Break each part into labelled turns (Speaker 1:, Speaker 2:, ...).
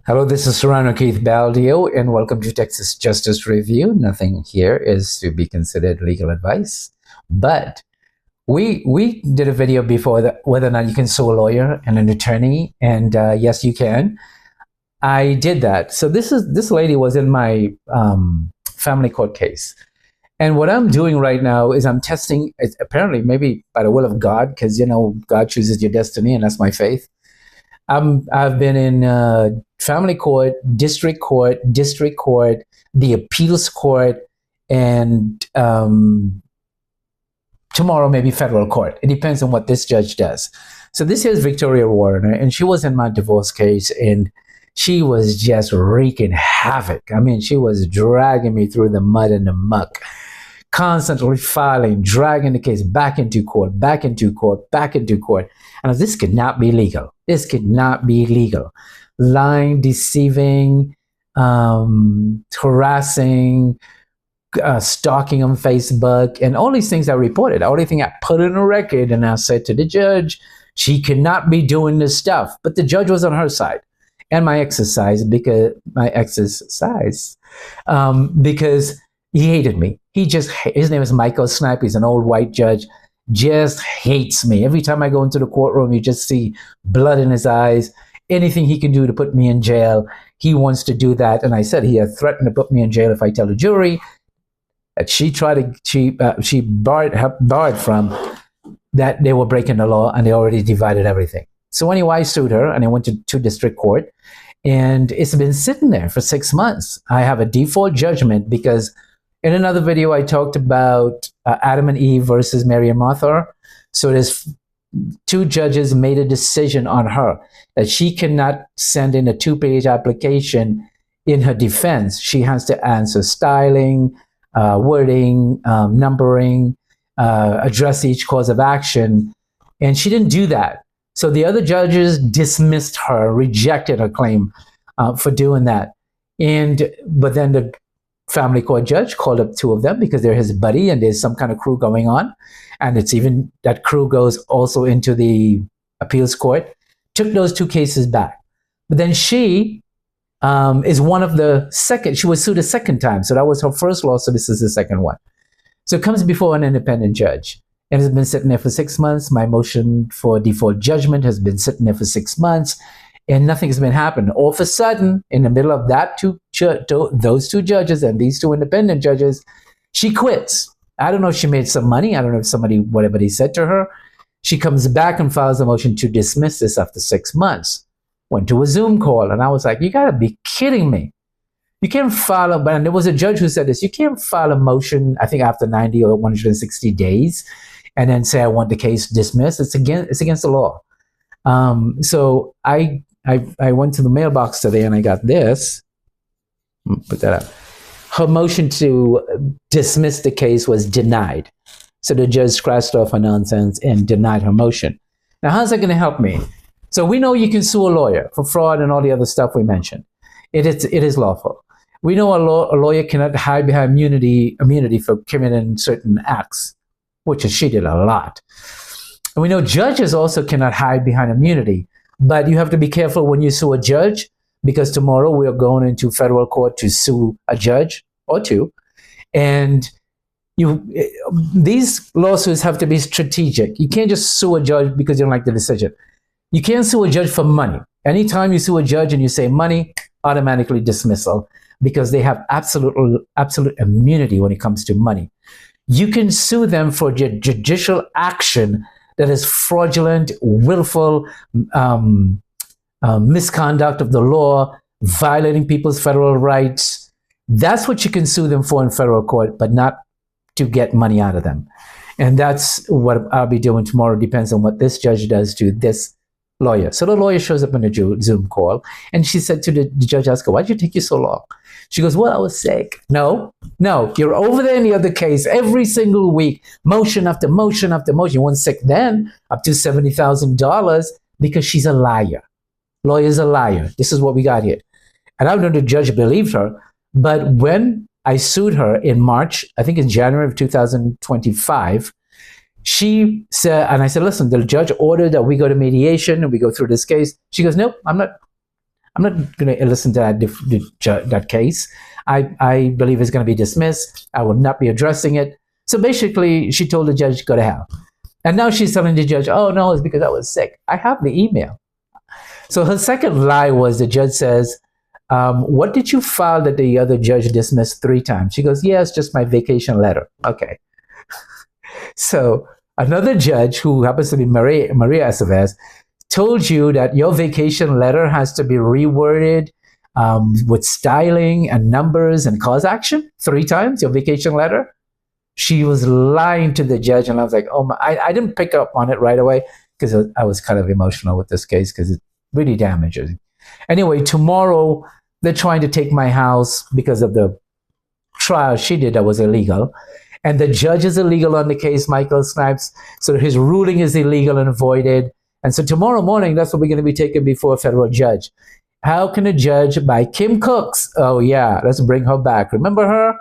Speaker 1: Hello, this is Serrano Keith Baldio, and welcome to Texas Justice Review. Nothing here is to be considered legal advice, but we did a video before that whether or not you can sue a lawyer and an attorney, and yes, you can. I did that. So this lady was in my family court case, and what I'm doing right now is I'm testing. Apparently, maybe by the will of God, because God chooses your destiny, and that's my faith. I've been in family court, district court, the appeals court, and tomorrow maybe federal court. It depends on what this judge does. So this is Victoria Warner, and she was in my divorce case, and she was just wreaking havoc. I mean, she was dragging me through the mud and the muck, constantly filing, dragging the case back into court, back into court, back into court. And this could not be legal. This could not be legal. Lying, deceiving, harassing, stalking on Facebook, and all these things I reported. The only thing I put in a record, and I said to the judge, she cannot be doing this stuff. But the judge was on her side, and my ex's side, because he hated me. His name is Michael Snipe. He's an old white judge. Just hates me. Every time I go into the courtroom, you just see blood in his eyes. Anything he can do to put me in jail, he wants to do that. And I said he had threatened to put me in jail if I tell the jury that she barred from that they were breaking the law and they already divided everything. So anyway, I sued her and I went to district court, and it's been sitting there for 6 months. I have a default judgment because in another video, I talked about Adam and Eve versus Mary and Martha. So there's two judges made a decision on her that she cannot send in a 2-page application in her defense. She has to answer styling, wording, numbering, address each cause of action. And she didn't do that. So the other judges dismissed her, rejected her claim for doing that. But then the family court judge called up 2 of them because they're his buddy and there's some kind of crew going on. And it's even that crew goes also into the appeals court, took those 2 cases back. But then she is one of the second, she was sued a second time. So that was her first lawsuit. This is the second one. So it comes before an independent judge. And it's been sitting there for 6 months. My motion for default judgment has been sitting there for 6 months. And nothing has been happening. All of a sudden, in the middle of those 2 judges and these 2 independent judges, she quits. I don't know if she made some money. I don't know if whatever they said to her. She comes back and files a motion to dismiss this after 6 months. Went to a Zoom call, and I was like, you got to be kidding me. You can't file and there was a judge who said this, you can't file a motion, I think after 90 or 160 days, and then say, I want the case dismissed. It's against the law. So I went to the mailbox today and I got this. Put that up. Her motion to dismiss the case was denied. So the judge scratched off her nonsense and denied her motion. Now, how's that going to help me? So we know you can sue a lawyer for fraud and all the other stuff we mentioned. It is lawful. We know a lawyer cannot hide behind immunity for committing certain acts, which she did a lot. And we know judges also cannot hide behind immunity. But you have to be careful when you sue a judge, because tomorrow we are going into federal court to sue a judge or 2. And these lawsuits have to be strategic. You can't just sue a judge because you don't like the decision. You can't sue a judge for money. Anytime you sue a judge and you say money, automatically dismissal, because they have absolute immunity when it comes to money. You can sue them for judicial action that is fraudulent, willful, misconduct of the law, violating people's federal rights. That's what you can sue them for in federal court, but not to get money out of them. And that's what I'll be doing tomorrow. Depends on what this judge does to this lawyer. So the lawyer shows up in a Zoom call, and she said to the judge, ask her, why did it take you so long? She goes, well, I was sick. No, you're over there in the other case every single week, motion after motion after motion. You weren't sick then, up to $70,000, because she's a liar. Lawyer's a liar. This is what we got here. And I don't know if the judge believed her, but when I sued her in March, I think in January of 2025, she said, and I said, listen, the judge ordered that we go to mediation and we go through this case. She goes, nope, I'm I'm not going to listen to that case. I believe it's going to be dismissed. I will not be addressing it. So basically, she told the judge, go to hell. And now she's telling the judge, oh, no, it's because I was sick. I have the email. So her second lie was the judge says, what did you file that the other judge dismissed 3 times? She goes, yeah, it's just my vacation letter. Okay. So another judge, who happens to be Maria Aceves, told you that your vacation letter has to be reworded with styling and numbers and cause action 3 times, your vacation letter. She was lying to the judge, and I was like, oh my, I didn't pick up on it right away because I was kind of emotional with this case because it really damages. Anyway, tomorrow they're trying to take my house because of the trial she did that was illegal. And the judge is illegal on the case, Michael Snipes. So his ruling is illegal and voided. And so tomorrow morning, that's what we're going to be taking before a federal judge. How can a judge by Kim Cooks? Oh, yeah, let's bring her back. Remember her?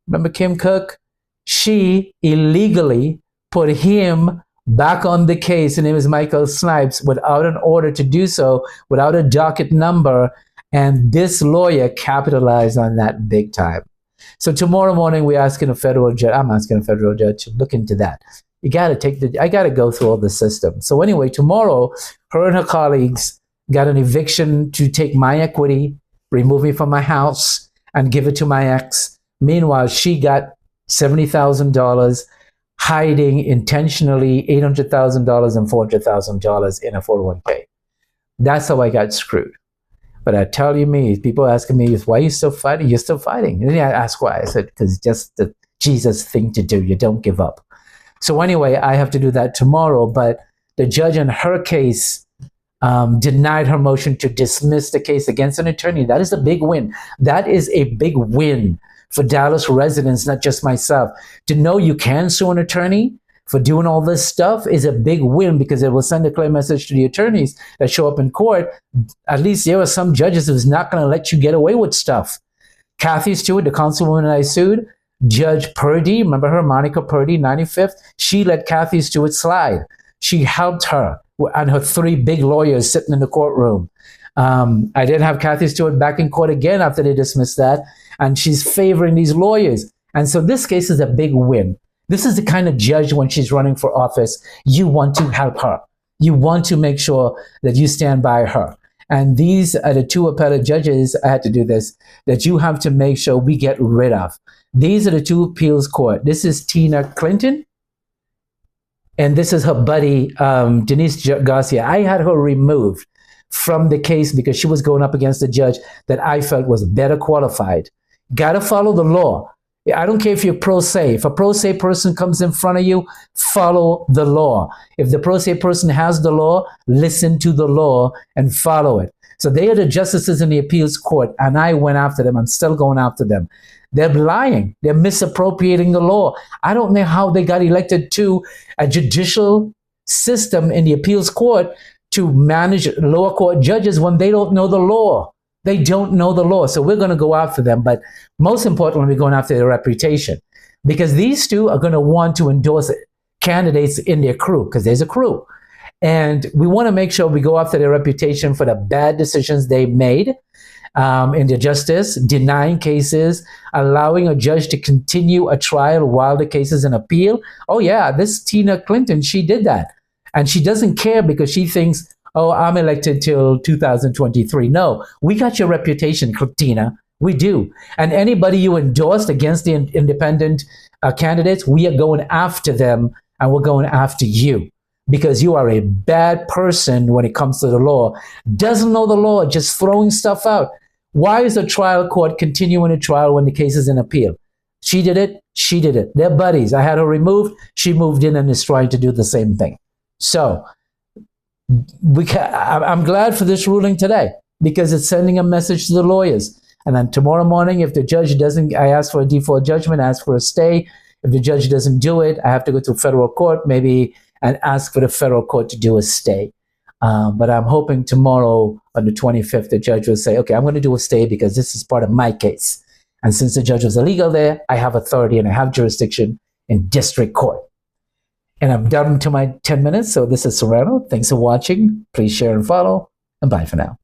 Speaker 1: Remember Kim Cook? She illegally put him back on the case. His name is Michael Snipes without an order to do so, without a docket number. And this lawyer capitalized on that big time. So tomorrow morning, we're asking a federal judge. I'm asking a federal judge to look into that. I got to go through all the system. So anyway, tomorrow, her and her colleagues got an eviction to take my equity, remove me from my house, and give it to my ex. Meanwhile, she got $70,000, hiding intentionally $800,000 and $400,000 in a 401k. That's how I got screwed. But I tell you, people asking me, why are you still fighting? You're still fighting. And then I asked why. I said, because it's just the Jesus thing to do. You don't give up. So anyway, I have to do that tomorrow. But the judge in her case denied her motion to dismiss the case against an attorney. That is a big win. That is a big win for Dallas residents, not just myself. To know you can sue an attorney for doing all this stuff is a big win, because it will send a clear message to the attorneys that show up in court. At least there are some judges who's not going to let you get away with stuff. Kathy Stewart, the councilwoman I sued, Judge Purdy, remember her, Monica Purdy, 95th, she let Kathy Stewart slide. She helped her and her 3 big lawyers sitting in the courtroom. I didn't have Kathy Stewart back in court again after they dismissed that, and she's favoring these lawyers. And so this case is a big win. This is the kind of judge, when she's running for office, you want to help her. You want to make sure that you stand by her. And these are the 2 appellate judges, I had to do this, that you have to make sure we get rid of. These are the 2 appeals court. This is Tina Clinton, and this is her buddy, Denise Garcia. I had her removed from the case because she was going up against a judge that I felt was better qualified. Got to follow the law. I don't care if you're pro se. If a pro se person comes in front of you, follow the law. If the pro se person has the law, listen to the law and follow it. So they are the justices in the appeals court, and I went after them. I'm still going after them. They're lying. They're misappropriating the law. I don't know how they got elected to a judicial system in the appeals court to manage lower court judges when they don't know the law. They don't know the law. So we're going to go after them. But most importantly, we're going after their reputation, because these 2 are going to want to endorse candidates in their crew, because there's a crew. And we want to make sure we go after their reputation for the bad decisions they made in the justice, denying cases, allowing a judge to continue a trial while the case is in appeal. Oh, yeah, this Tina Clinton, she did that. And she doesn't care because she thinks, oh, I'm elected till 2023. No, we got your reputation, Tina. We do. And anybody you endorsed against the independent candidates, we are going after them, and we're going after you, because you are a bad person when it comes to the law. Doesn't know the law, just throwing stuff out. Why is the trial court continuing a trial when the case is in appeal? She did it. She did it. They're buddies. I had her removed. She moved in and is trying to do the same thing. So I'm glad for this ruling today, because it's sending a message to the lawyers. And then tomorrow morning, if the judge doesn't, I ask for a default judgment, ask for a stay. If the judge doesn't do it, I have to go to federal court maybe and ask for the federal court to do a stay. But I'm hoping tomorrow on the 25th, the judge will say, okay, I'm going to do a stay because this is part of my case. And since the judge was illegal there, I have authority and I have jurisdiction in district court. And I'm done to my 10 minutes. So this is Serrano. Thanks for watching. Please share and follow. And bye for now.